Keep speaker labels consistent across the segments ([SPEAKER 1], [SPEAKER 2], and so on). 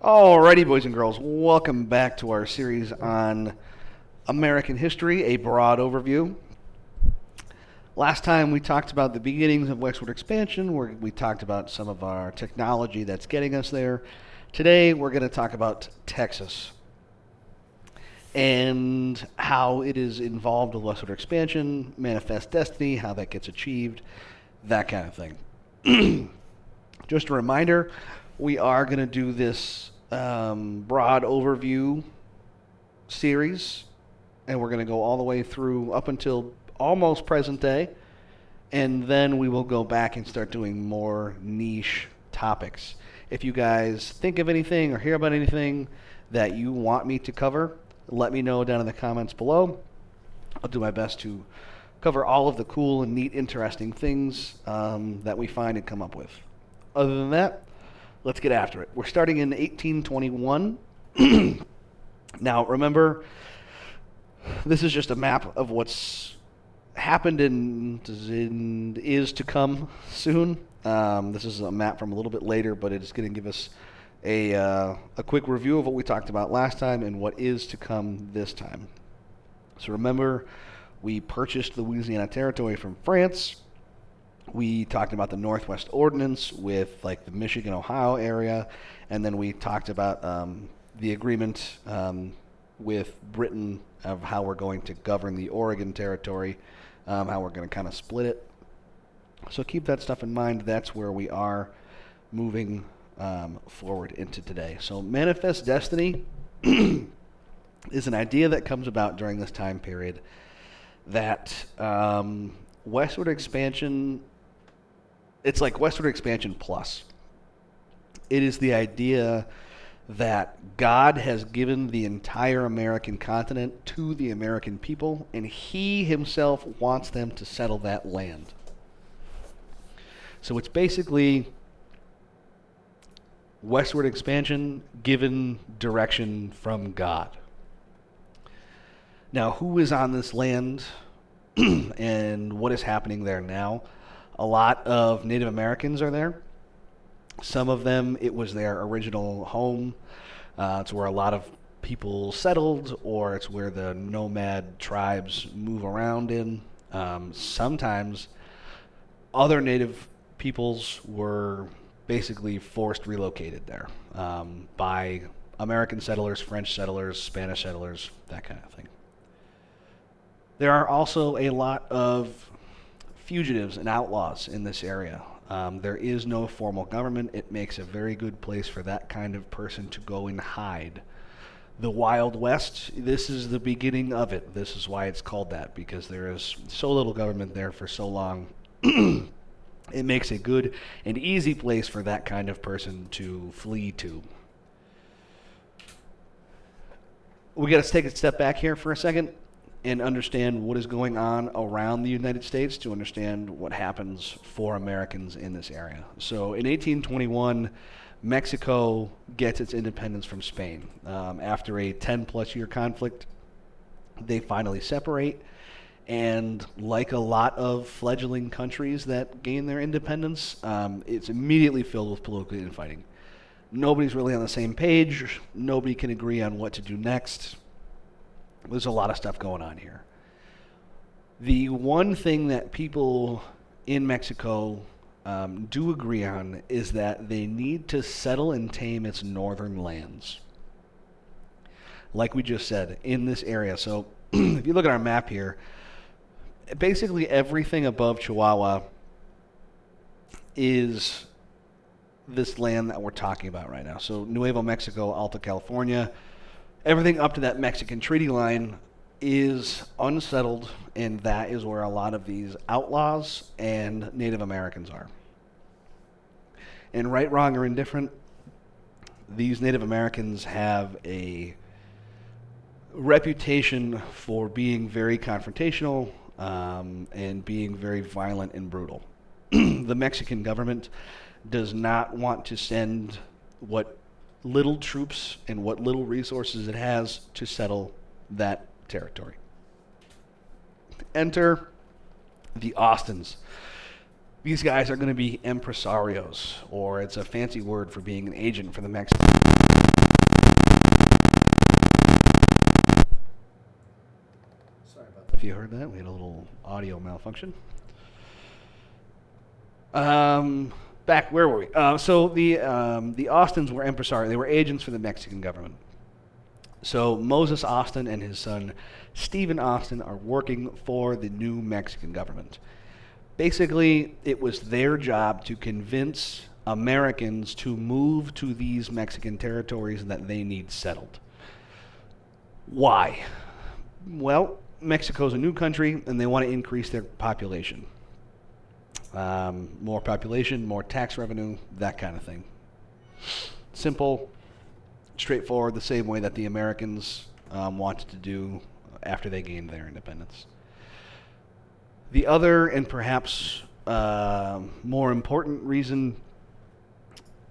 [SPEAKER 1] Alrighty, boys and girls, welcome back to our series on American history, a broad overview. Last time we talked about the beginnings of westward expansion, where we talked about some of our technology that's getting us there. Today we're going to talk about Texas and how it is involved with westward expansion, manifest destiny, how that gets achieved, that kind of thing. Just a reminder, we are going to do this broad overview series, and we're going to go all the way through up until almost present day, and then we will go back and start doing more niche topics. If you guys think of anything or hear about anything that you want me to cover, let me know down in the comments below. I'll do my best to cover all of the cool and neat, interesting things that we find and come up with. Other than that, let's get after it. We're starting in 1821. Now, remember, this is just a map of what's happened and is to come soon. This is a map from a little bit later, but it's going to give us a quick review of what we talked about last time and what is to come this time. So remember, we purchased the Louisiana Territory from France. We talked about the Northwest Ordinance with like the Michigan-Ohio area, and then we talked about the agreement with Britain of how we're going to govern the Oregon Territory, how we're going to kind of split it. So keep that stuff in mind. That's where we are moving forward into today. So manifest destiny is an idea that comes about during this time period that westward expansion, it's like westward expansion plus. It is the idea that God has given the entire American continent to the American people, and he himself wants them to settle that land. So it's basically westward expansion given direction from God. Now, who is on this land and what is happening there now? A lot of Native Americans are there. Some of them, it was their original home. It's where a lot of people settled, or it's where the nomad tribes move around in. Sometimes other Native peoples were basically forced relocated there by American settlers, French settlers, Spanish settlers, that kind of thing. There are also a lot of fugitives and outlaws in this area. There is no formal government. It makes a very good place for that kind of person to go and hide. The Wild West, this is the beginning of it. This is why it's called that, because there is so little government there for so long. It makes a good and easy place for that kind of person to flee to. We got to take a step back here for a second and understand what is going on around the United States to understand what happens for Americans in this area. So in 1821, Mexico gets its independence from Spain. After a 10-plus year conflict, they finally separate. And like a lot of fledgling countries that gain their independence, it's immediately filled with political infighting. Nobody's really on the same page. Nobody can agree on what to do next. There's a lot of stuff going on here. The one thing that people in Mexico do agree on is that they need to settle and tame its northern lands. Like we just said, in this area. So if you look at our map here, basically everything above Chihuahua is this land that we're talking about right now. So Nuevo Mexico, Alta California, everything up to that Mexican treaty line is unsettled, and that is where a lot of these outlaws and Native Americans are. And right, wrong, or indifferent, these Native Americans have a reputation for being very confrontational and being very violent and brutal. The Mexican government does not want to send what little troops and what little resources it has to settle that territory. Enter the Austins. These guys are going to be empresarios, or it's a fancy word for being an agent for the Mexicans. if you heard that. We had a little audio malfunction. Back, where were we? So the Austins were impresario. They were agents for the Mexican government. So Moses Austin and his son Stephen Austin are working for the new Mexican government. Basically, it was their job to convince Americans to move to these Mexican territories that they need settled. Why? Well, Mexico's a new country, and they want to increase their population. More population, more tax revenue, that kind of thing. Simple, straightforward, the same way that the Americans wanted to do after they gained their independence. The other, and perhaps more important reason,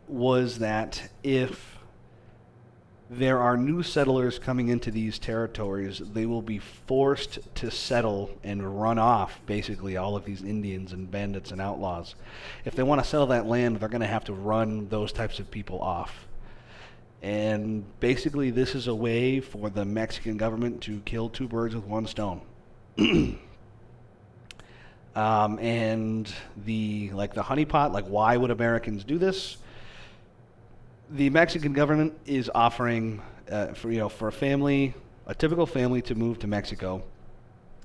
[SPEAKER 1] was that if there are new settlers coming into these territories, they will be forced to settle and run off basically all of these Indians and bandits and outlaws. If they want to settle that land, they're going to have to run those types of people off. And basically this is a way for the Mexican government to kill two birds with one stone. And the honeypot, why would Americans do this? The Mexican government is offering for a family, a typical family, to move to Mexico.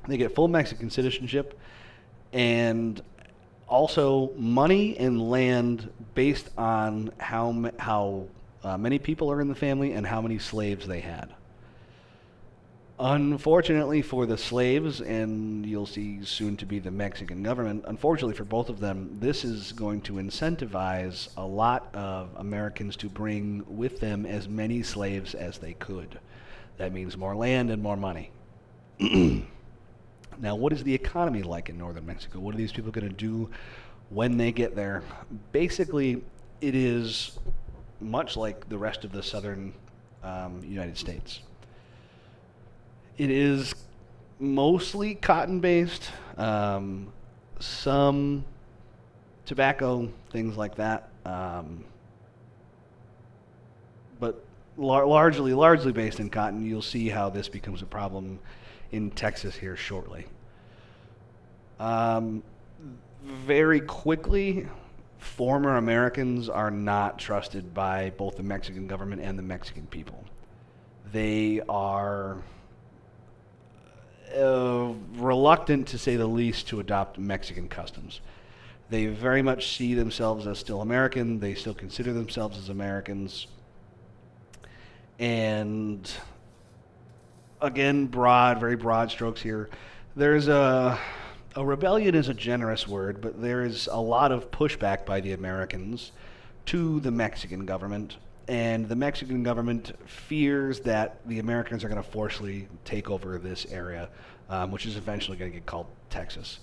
[SPEAKER 1] They get full Mexican citizenship and also money and land based on how many people are in the family and how many slaves they had. Unfortunately for the slaves, and you'll see soon to be the Mexican government, unfortunately for both of them, this is going to incentivize a lot of Americans to bring with them as many slaves as they could. That means more land and more money. Now, what is the economy like in northern Mexico? What are these people going to do when they get there? Basically, it is much like the rest of the southern United States. It is mostly cotton-based, some tobacco, things like that, but largely based in cotton. You'll see how this becomes a problem in Texas here shortly. Very quickly, former Americans are not trusted by both the Mexican government and the Mexican people. They are reluctant, to say the least, to adopt Mexican customs. They very much see themselves as still American. They still consider themselves as Americans. And again, very broad strokes here. There's a rebellion is a generous word, but there is a lot of pushback by the Americans to the Mexican government. And the Mexican government fears that the Americans are going to forcibly take over this area, which is eventually going to get called Texas.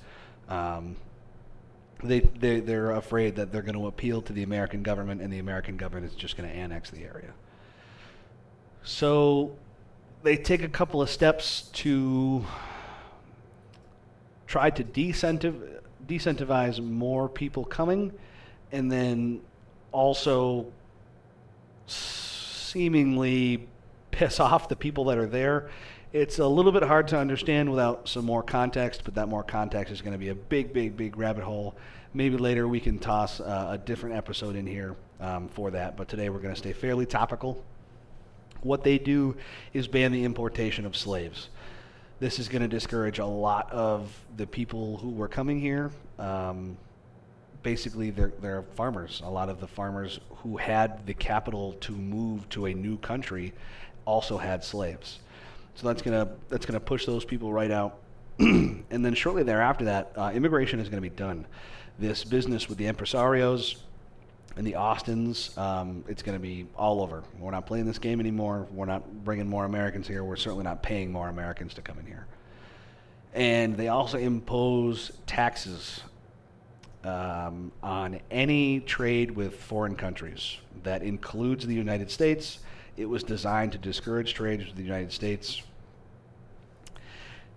[SPEAKER 1] They're afraid that they're going to appeal to the American government, and the American government is just going to annex the area. So they take a couple of steps to try to decentivize more people coming, and then also seemingly piss off the people that are there. It's a little bit hard to understand without some more context, but that more context is going to be a big rabbit hole. Maybe later we can toss a different episode in here for that, but today we're going to stay fairly topical. What they do is ban the importation of slaves. This is going to discourage a lot of the people who were coming here. Basically, they're farmers. A lot of the farmers who had the capital to move to a new country also had slaves. So that's gonna push those people right out. And then shortly thereafter that, immigration is going to be done. This business with the impresarios and the Austins, it's going to be all over. We're not playing this game anymore. We're not bringing more Americans here. We're certainly not paying more Americans to come in here. And they also impose taxes on any trade with foreign countries. That includes the United States. It was designed to discourage trade with the United States.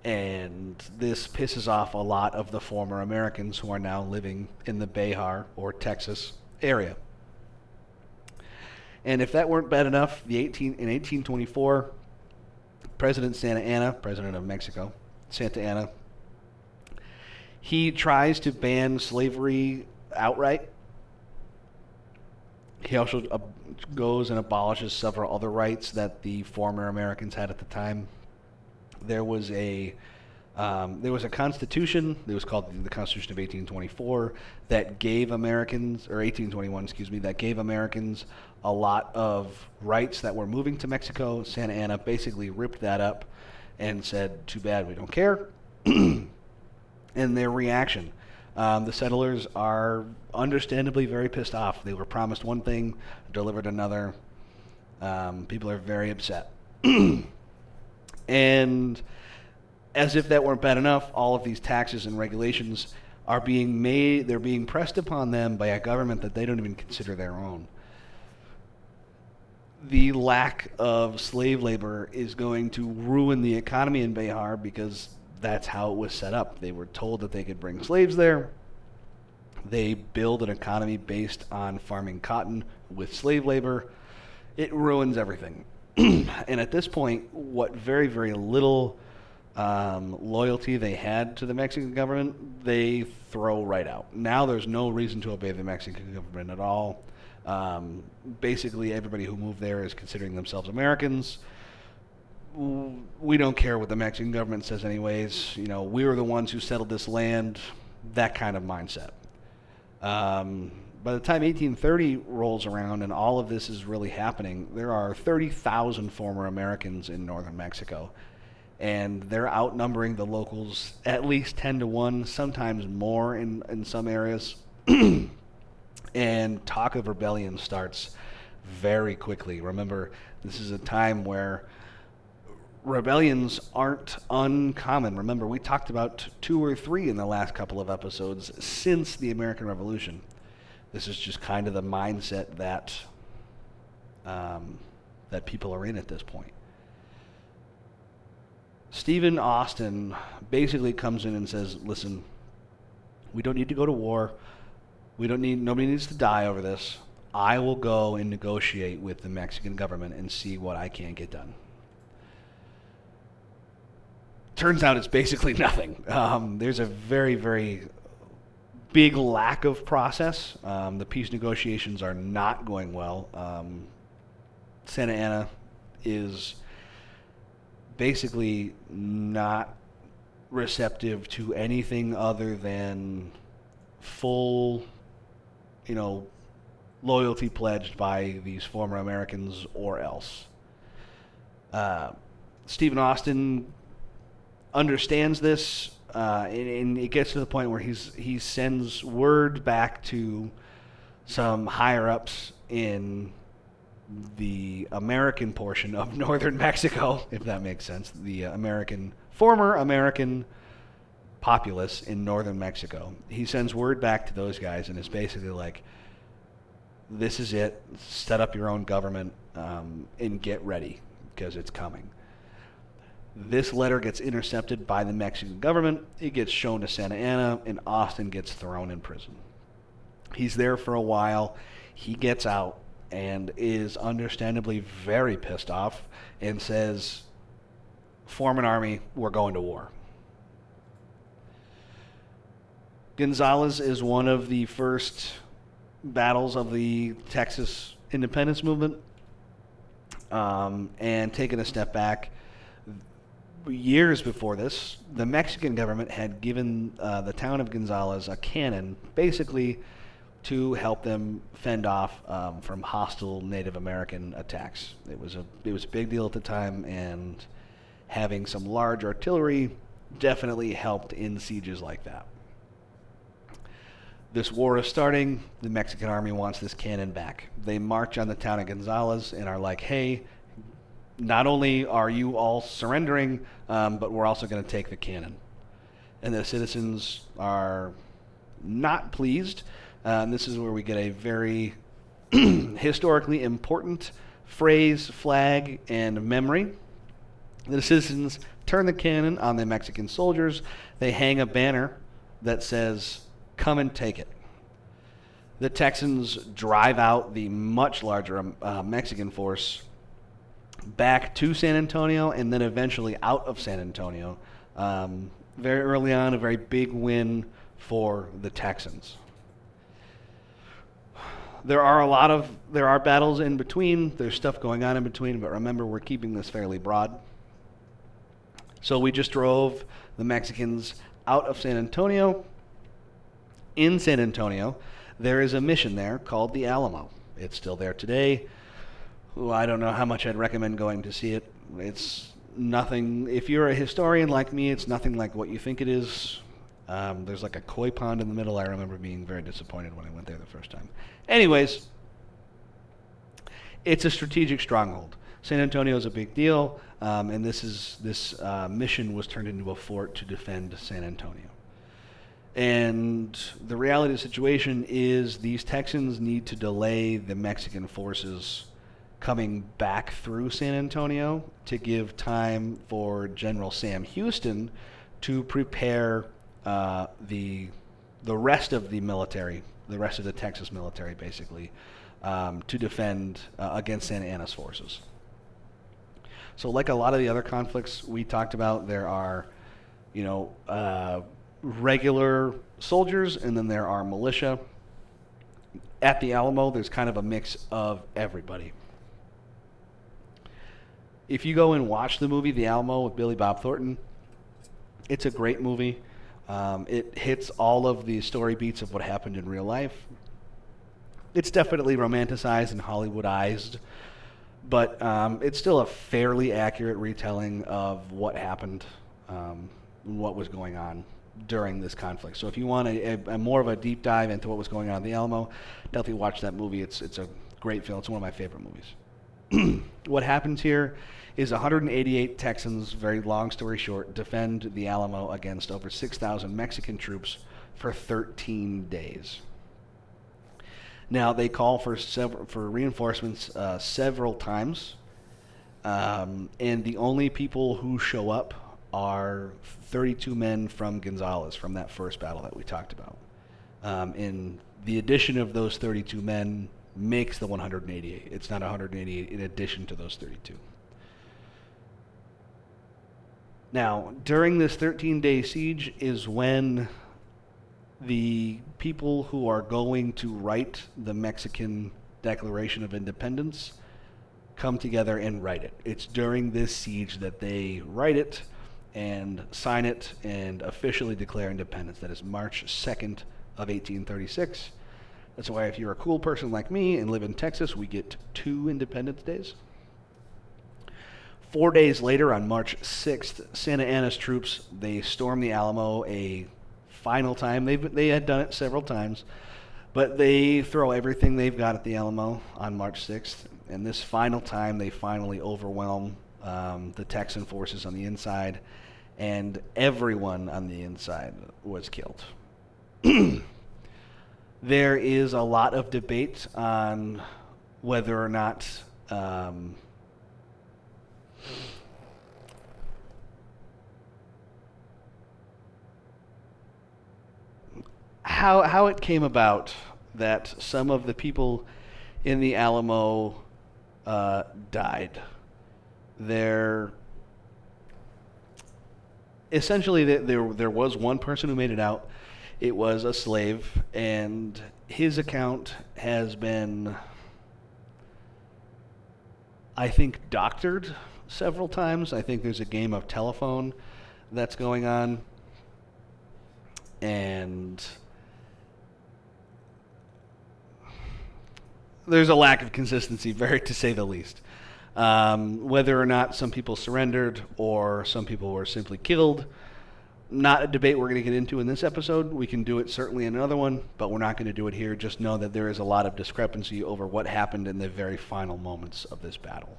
[SPEAKER 1] And this pisses off a lot of the former Americans who are now living in the Bahia or Texas area. And if that weren't bad enough, in 1824, President Santa Anna, president of Mexico, Santa Anna. He tries to ban slavery outright. He also goes and abolishes several other rights that the former Americans had at the time. There was a constitution. It was called the Constitution of 1824 that gave Americans, or 1821, excuse me, that gave Americans a lot of rights that were moving to Mexico. Santa Anna basically ripped that up and said, "Too bad, we don't care." And their reaction. The settlers are understandably very pissed off. They were promised one thing, delivered another. People are very upset. And as if that weren't bad enough, all of these taxes and regulations are being made, they're being pressed upon them by a government that they don't even consider their own. The lack of slave labor is going to ruin the economy in Behar because that's how it was set up. They were told that they could bring slaves there. They build an economy based on farming cotton with slave labor. It ruins everything. And at this point, what very, very little loyalty they had to the Mexican government, they throw right out. Now there's no reason to obey the Mexican government at all. Basically, everybody who moved there is considering themselves Americans. We don't care what the Mexican government says anyways. You know, we were the ones who settled this land, that kind of mindset. By the time 1830 rolls around and all of this is really happening, there are 30,000 former Americans in northern Mexico. And they're outnumbering the locals at least 10 to 1, sometimes more in some areas. And talk of rebellion starts very quickly. Remember, this is a time where rebellions aren't uncommon. Remember, we talked about 2 or 3 in the last couple of episodes since the American Revolution. This is just kind of the mindset that that people are in at this point. Stephen Austin basically comes in and says, "Listen, we don't need to go to war. Nobody needs to die over this. I will go and negotiate with the Mexican government and see what I can get done." Turns out it's basically nothing. There's a very, very big lack of process. The peace negotiations are not going well. Santa Anna is basically not receptive to anything other than full, loyalty pledged by these former Americans or else. Stephen Austin understands this, and it gets to the point where he sends word back to some higher ups in the American portion of northern Mexico, if that makes sense, the former American populace in northern Mexico. He sends word back to those guys and is basically like, "This is it. Set up your own government and get ready because it's coming." This letter gets intercepted by the Mexican government. It gets shown to Santa Anna, and Austin gets thrown in prison. He's there for a while. He gets out and is understandably very pissed off and says, "Form an army, we're going to war." Gonzales is one of the first battles of the Texas independence movement. And taking a step back, years before this, the Mexican government had given the town of Gonzales a cannon, basically to help them fend off from hostile Native American attacks. It was a big deal at the time, and having some large artillery definitely helped in sieges like that. This war is starting. The Mexican army wants this cannon back. They march on the town of Gonzales and are like, "Hey, not only are you all surrendering, but we're also going to take the cannon." And the citizens are not pleased. And this is where we get a very historically important phrase, flag, and memory. The citizens turn the cannon on the Mexican soldiers. They hang a banner that says, "Come and take it." The Texans drive out the much larger Mexican force back to San Antonio and then eventually out of San Antonio. Very early on, a very big win for the Texans. There are battles in between. There's stuff going on in between, but remember, we're keeping this fairly broad. So we just drove the Mexicans out of San Antonio. In San Antonio, there is a mission there called the Alamo. It's still there today. I don't know how much I'd recommend going to see it. It's nothing. If you're a historian like me, it's nothing like what you think it is. There's like a koi pond in the middle. I remember being very disappointed when I went there the first time. Anyways, it's a strategic stronghold. San Antonio is a big deal, and this mission was turned into a fort to defend San Antonio. And the reality of the situation is these Texans need to delay the Mexican forces coming back through San Antonio to give time for General Sam Houston to prepare the rest of the military, the rest of the Texas military, basically, to defend against Santa Anna's forces. So, like a lot of the other conflicts we talked about, there are, regular soldiers, and then there are militia. At the Alamo, there's kind of a mix of everybody. If you go and watch the movie The Alamo with Billy Bob Thornton, it's a great movie. It hits all of the story beats of what happened in real life. It's definitely romanticized and Hollywoodized, but it's still a fairly accurate retelling of what happened, what was going on during this conflict. So if you want a more of a deep dive into what was going on in the Alamo, definitely watch that movie. It's a great film. It's one of my favorite movies. What happens here is 188 Texans, very long story short, defend the Alamo against over 6,000 Mexican troops for 13 days. Now, they call for reinforcements several times, and the only people who show up are 32 men from Gonzales, from that first battle that we talked about. And the addition of those 32 men makes the 188. It's not 188 in addition to those 32. Now, during this 13-day siege is when the people who are going to write the Mexican Declaration of Independence come together and write it. It's during this siege that they write it and sign it and officially declare independence. That is March 2nd of 1836. That's why if you're a cool person like me and live in Texas, we get 2 Independence Days. 4 days later, on March 6th, Santa Anna's troops, they storm the Alamo a final time. They had done it several times, but they throw everything they've got at the Alamo on March 6th, and this final time they finally overwhelm the Texan forces on the inside, and everyone on the inside was killed. There is a lot of debate on whether or not how it came about that some of the people in the Alamo died. Essentially, there was one person who made it out. It was a slave, and his account has been, I think, doctored several times. I think there's a game of telephone that's going on, and there's a lack of consistency, to say the least. Whether or not some people surrendered or some people were simply killed, not a debate we're going to get into in this episode. We can do it certainly in another one, but we're not going to do it here. Just know that there is a lot of discrepancy over what happened in the very final moments of this battle.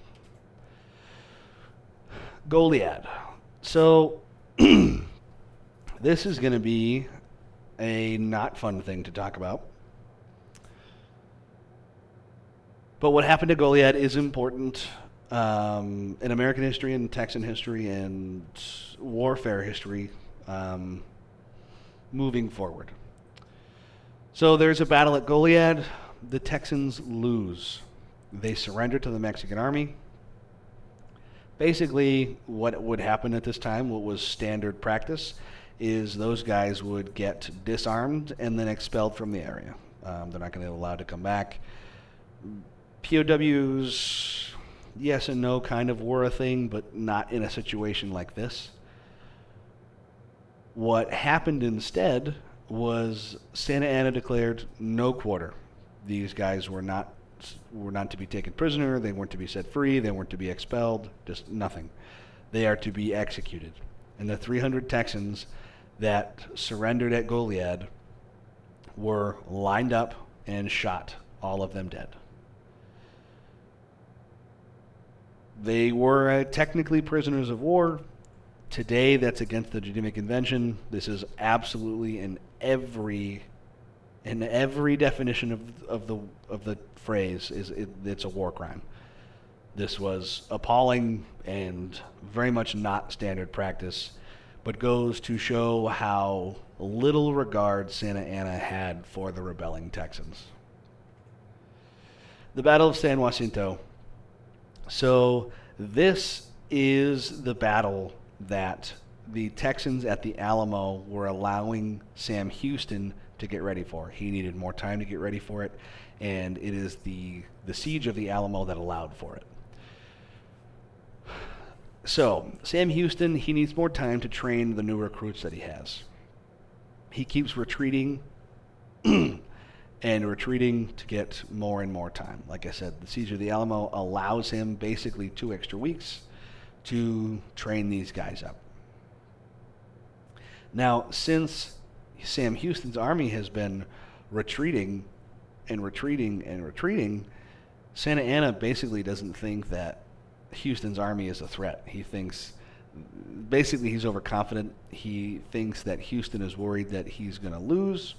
[SPEAKER 1] Goliad. So this is going to be a not fun thing to talk about. But what happened to Goliad is important in American history and Texan history and warfare history moving forward. So there's a battle at Goliad. The Texans lose. They surrender to the Mexican army. Basically, what would happen at this time, what was standard practice, is those guys would get disarmed and then expelled from the area. They're not going to be allowed to come back. POWs, yes and no, kind of were a thing, but not in a situation like this. What happened instead was Santa Anna declared no quarter. These guys were not to be taken prisoner, they weren't to be set free, they weren't to be expelled, just nothing. They are to be executed. And the 300 Texans that surrendered at Goliad were lined up and shot, all of them dead. They were technically prisoners of war. Today, that's against the Geneva Convention. This is absolutely in every definition of the phrase it's a war crime. This was appalling and very much not standard practice, but goes to show how little regard Santa Anna had for the rebelling Texans. The Battle of San Jacinto. So this is the battle that the Texans at the Alamo were allowing Sam Houston to get ready for. He needed more time to get ready for it, and it is the siege of the Alamo that allowed for it. So, Sam Houston, he needs more time to train the new recruits that he has. He keeps retreating and retreating to get more and more time. Like I said, the siege of the Alamo allows him basically 2 extra weeks to train these guys up. Now, since Sam Houston's army has been retreating and retreating and retreating, Santa Anna basically doesn't think that Houston's army is a threat. He thinks, basically he's overconfident. He thinks that Houston is worried that he's going to lose.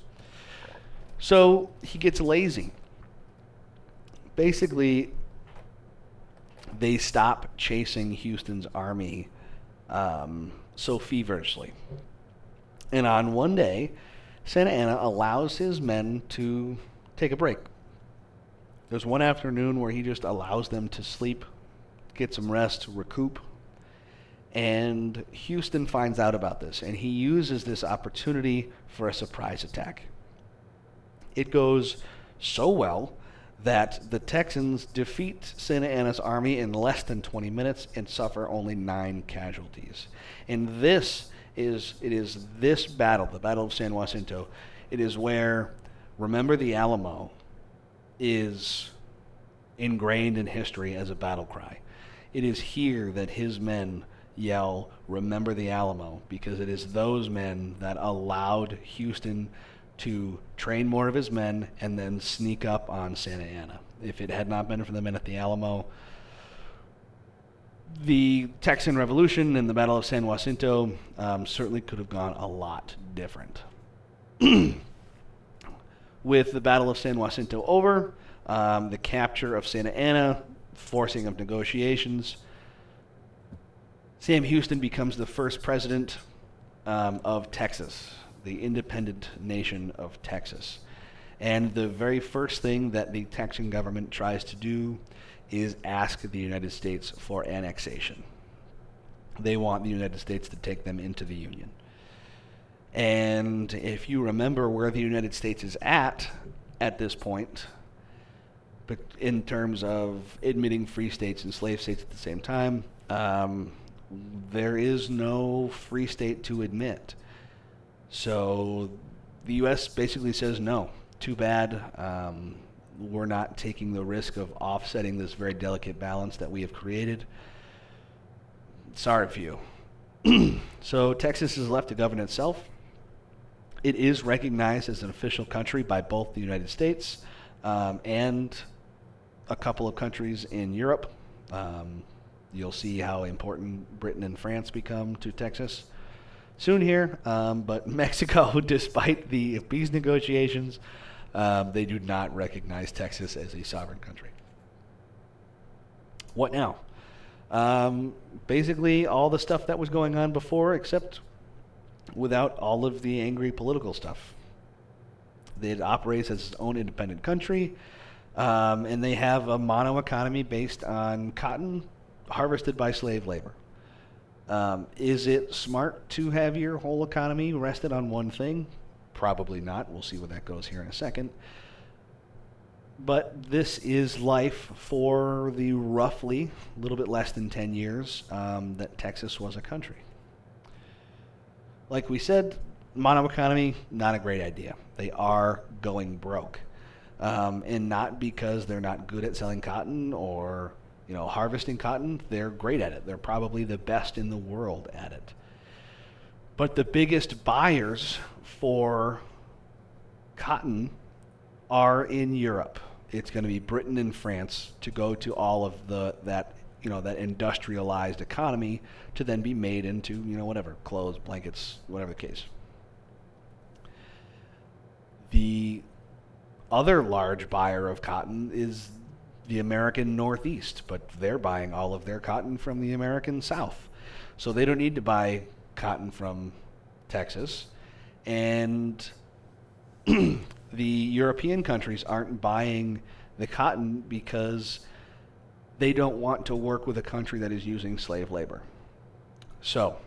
[SPEAKER 1] So he gets lazy. Basically, they stop chasing Houston's army so feverishly. And on one day, Santa Anna allows his men to take a break. There's one afternoon where he just allows them to sleep, get some rest, recoup. And Houston finds out about this, and he uses this opportunity for a surprise attack. It goes so well that the Texans defeat Santa Anna's army in less than 20 minutes and suffer only 9 casualties. And this is this battle, the Battle of San Jacinto. It is where, remember the Alamo, is ingrained in history as a battle cry. It is here that his men yell, "Remember the Alamo," because it is those men that allowed Houston to train more of his men and then sneak up on Santa Anna. If it had not been for the men at the Alamo, the Texan Revolution and the Battle of San Jacinto certainly could have gone a lot different. With the Battle of San Jacinto over, the capture of Santa Anna, forcing of negotiations, Sam Houston becomes the first president of Texas, the independent nation of Texas. And the very first thing that the Texan government tries to do is ask the United States for annexation. They want the United States to take them into the Union. And if you remember where the United States is at this point, but in terms of admitting free states and slave states at the same time, there is no free state to admit. So the U.S. basically says, no, too bad. We're not taking the risk of offsetting this very delicate balance that we have created. Sorry for you. So Texas is left to govern itself. It is recognized as an official country by both the United States and a couple of countries in Europe. You'll see how important Britain and France become to Texas soon here. But Mexico, despite the peace negotiations, they do not recognize Texas as a sovereign country. What now? Basically all the stuff that was going on before, except without all of the angry political stuff. It operates as its own independent country, and they have a mono economy based on cotton, harvested by slave labor. Is it smart to have your whole economy rested on one thing? Probably not. We'll see where that goes here in a second. But this is life for the roughly a little bit less than 10 years that Texas was a country. Like we said, mono economy, not a great idea. They are going broke. And not because they're not good at selling cotton or harvesting cotton. They're great at it. They're probably the best in the world at it. But the biggest buyers for cotton are in Europe. It's going to be Britain and France to go to all of that industrialized economy to then be made into, whatever, clothes, blankets, whatever the case. The other large buyer of cotton is the American Northeast, but they're buying all of their cotton from the American South. So they don't need to buy cotton from Texas. And the European countries aren't buying the cotton because they don't want to work with a country that is using slave labor. So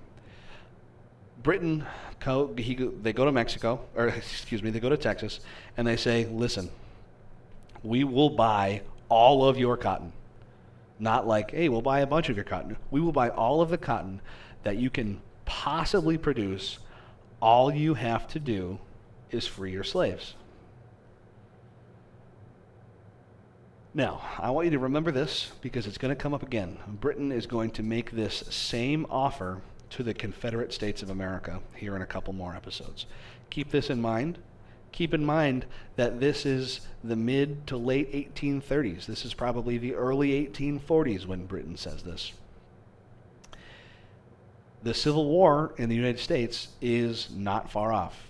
[SPEAKER 1] Britain, they go to Mexico, or excuse me, they go to Texas, and they say, listen, we will buy all of your cotton. Not like, hey, we'll buy a bunch of your cotton. We will buy all of the cotton that you can possibly produce. All you have to do is free your slaves. Now, I want you to remember this because it's going to come up again. Britain is going to make this same offer to the Confederate States of America here in a couple more episodes. Keep this in mind. Keep in mind that this is the mid to late 1830s. This is probably the early 1840s when Britain says this. The Civil War in the United States is not far off.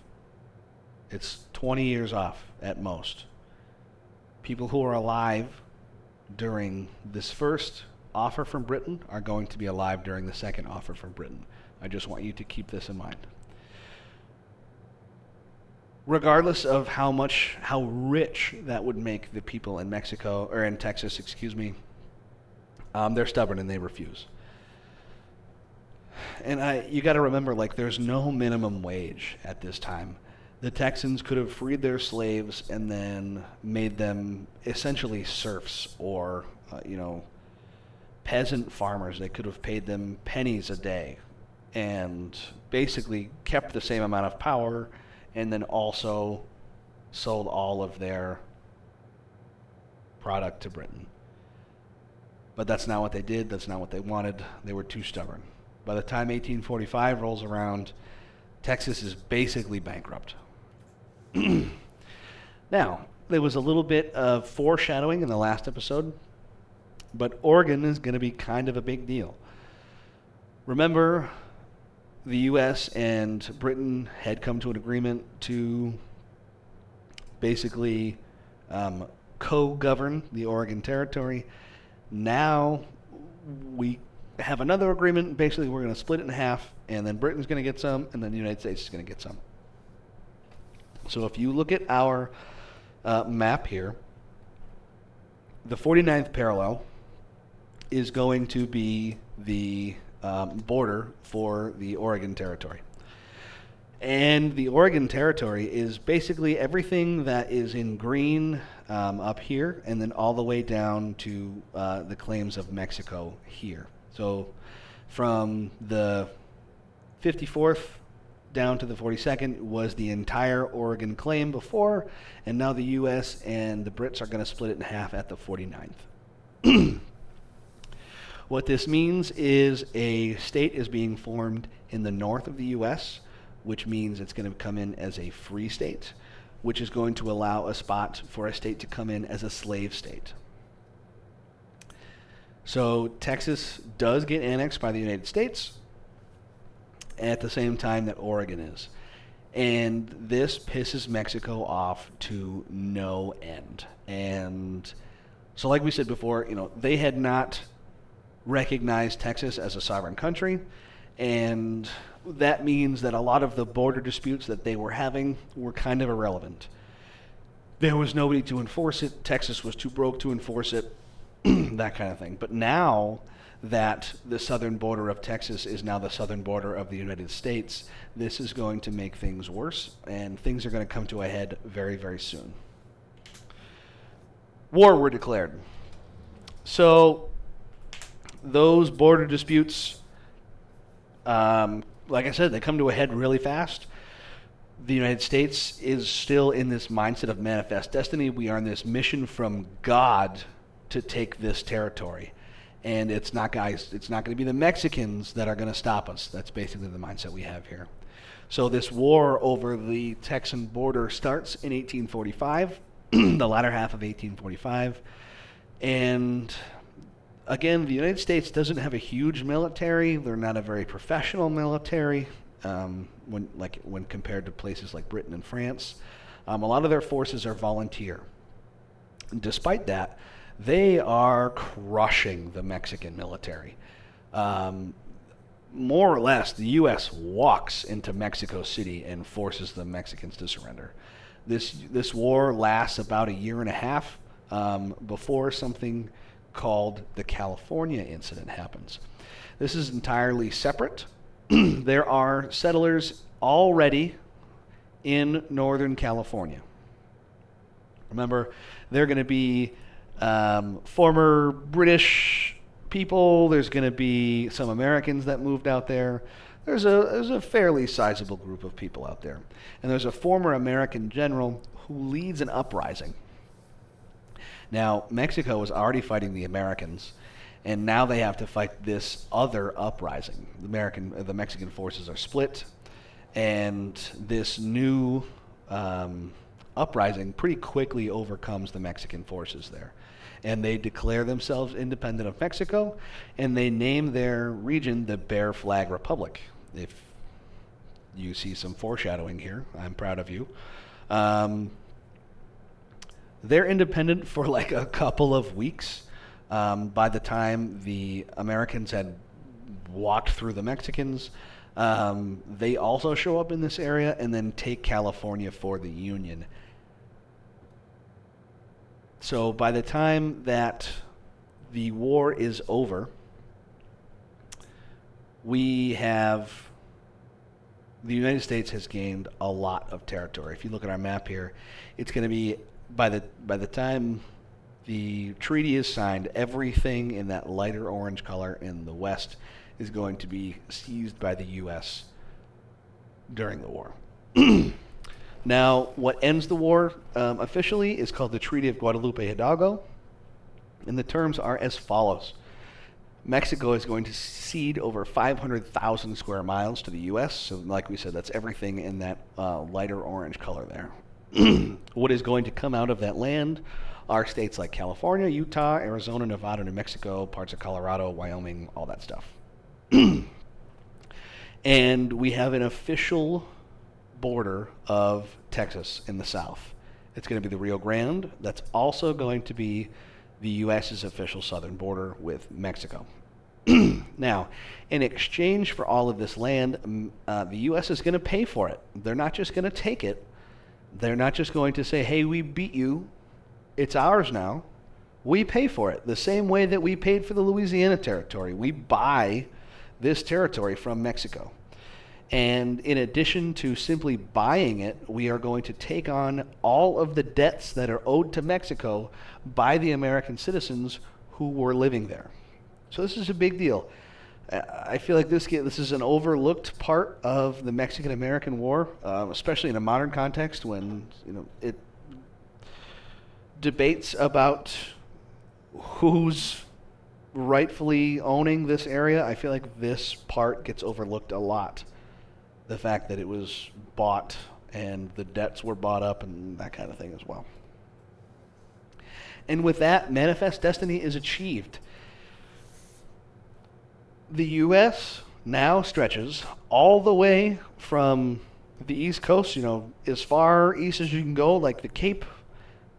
[SPEAKER 1] It's 20 years off at most. People who are alive during this first offer from Britain are going to be alive during the second offer from Britain. I just want you to keep this in mind. Regardless of how rich that would make the people in Mexico, or in Texas, they're stubborn and they refuse. And you got to remember, there's no minimum wage at this time. The Texans could have freed their slaves and then made them essentially serfs or, peasant farmers. They could have paid them pennies a day and basically kept the same amount of power and then also sold all of their product to Britain. But that's not what they did. That's not what they wanted. They were too stubborn. By the time 1845 rolls around, Texas is basically bankrupt. Now, there was a little bit of foreshadowing in the last episode, but Oregon is going to be kind of a big deal. Remember, the U.S. and Britain had come to an agreement to basically co-govern the Oregon Territory. Now we have another agreement. Basically, we're going to split it in half, and then Britain's going to get some, and then the United States is going to get some. So if you look at our map here, the 49th parallel is going to be the border for the Oregon Territory. And the Oregon Territory is basically everything that is in green up here, and then all the way down to the claims of Mexico here. So from the 54th down to the 42nd was the entire Oregon claim before, and now the U.S. and the Brits are going to split it in half at the 49th. What this means is a state is being formed in the north of the U.S., which means it's going to come in as a free state, which is going to allow a spot for a state to come in as a slave state. So Texas does get annexed by the United States at the same time that Oregon is. And this pisses Mexico off to no end. And so like we said before, they had not recognized Texas as a sovereign country, and that means that a lot of the border disputes that they were having were kind of irrelevant. There was nobody to enforce it. Texas was too broke to enforce it. that kind of thing. But now that the southern border of Texas is now the southern border of the United States, this is going to make things worse, and things are going to come to a head very, very soon. War were declared. So those border disputes, like I said, they come to a head really fast. The United States is still in this mindset of manifest destiny. We are on this mission from God to take this territory. And it's not going to be the Mexicans that are going to stop us. That's basically the mindset we have here. So this war over the Texan border starts in 1845, the latter half of 1845. And again, the United States doesn't have a huge military. They're not a very professional military when compared to places like Britain and France. A lot of their forces are volunteer. Despite that, they are crushing the Mexican military. More or less, the U.S. walks into Mexico City and forces the Mexicans to surrender. This war lasts about a year and a half before something called the California incident happens. This is entirely separate. There are settlers already in Northern California. Remember, they're going to be former British people. There's going to be some Americans that moved out there. There's a fairly sizable group of people out there. And there's a former American general who leads an uprising. Now, Mexico was already fighting the Americans, and now they have to fight this other uprising. The Mexican forces are split, and this new uprising pretty quickly overcomes the Mexican forces there. And they declare themselves independent of Mexico, and they name their region the Bear Flag Republic. If you see some foreshadowing here, I'm proud of you. They're independent for like a couple of weeks. By the time the Americans had walked through the Mexicans, they also show up in this area and then take California for the Union. So by the time that the war is over, the United States has gained a lot of territory. If you look at our map here, it's going to be, by the time the treaty is signed, everything in that lighter orange color in the west is going to be seized by the U.S. during the war. Now, what ends the war officially is called the Treaty of Guadalupe Hidalgo, and the terms are as follows. Mexico is going to cede over 500,000 square miles to the U.S., so like we said, that's everything in that lighter orange color there. What is going to come out of that land are states like California, Utah, Arizona, Nevada, New Mexico, parts of Colorado, Wyoming, all that stuff. And we have an official border of Texas in the south. It's going to be the Rio Grande. That's also going to be the U.S.'s official southern border with Mexico. Now, in exchange for all of this land, the U.S. is going to pay for it. They're not just going to take it. They're not just going to say, hey, we beat you. It's ours now. We pay for it the same way that we paid for the Louisiana territory. We buy this territory from Mexico. And in addition to simply buying it, we are going to take on all of the debts that are owed to Mexico by the American citizens who were living there. So this is a big deal. I feel like this is an overlooked part of the Mexican-American War, especially in a modern context when it debates about who's rightfully owning this area. I feel like this part gets overlooked a lot. The fact that it was bought and the debts were bought up and that kind of thing as well. And with that, manifest destiny is achieved. The U.S. now stretches all the way from the East Coast, as far east as you can go, like the Cape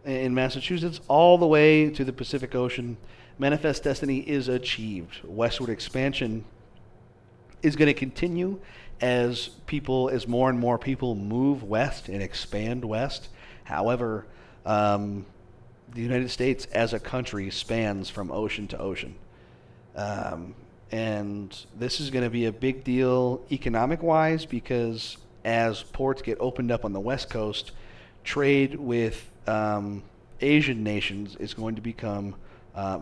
[SPEAKER 1] in Massachusetts, all the way to the Pacific Ocean. Manifest destiny is achieved. Westward expansion is going to continue as more and more people move west and expand west. However, the the United States as a country spans from ocean to ocean. And this is going to be a big deal economic-wise because as ports get opened up on the West Coast, trade with Asian nations is going to become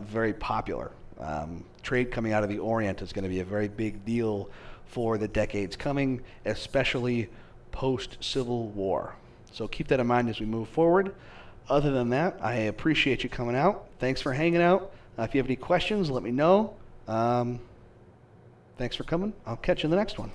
[SPEAKER 1] very popular. Trade coming out of the Orient is going to be a very big deal for the decades coming, especially post-Civil War. So keep that in mind as we move forward. Other than that, I appreciate you coming out. Thanks for hanging out. If you have any questions, let me know. Thanks for coming. I'll catch you in the next one.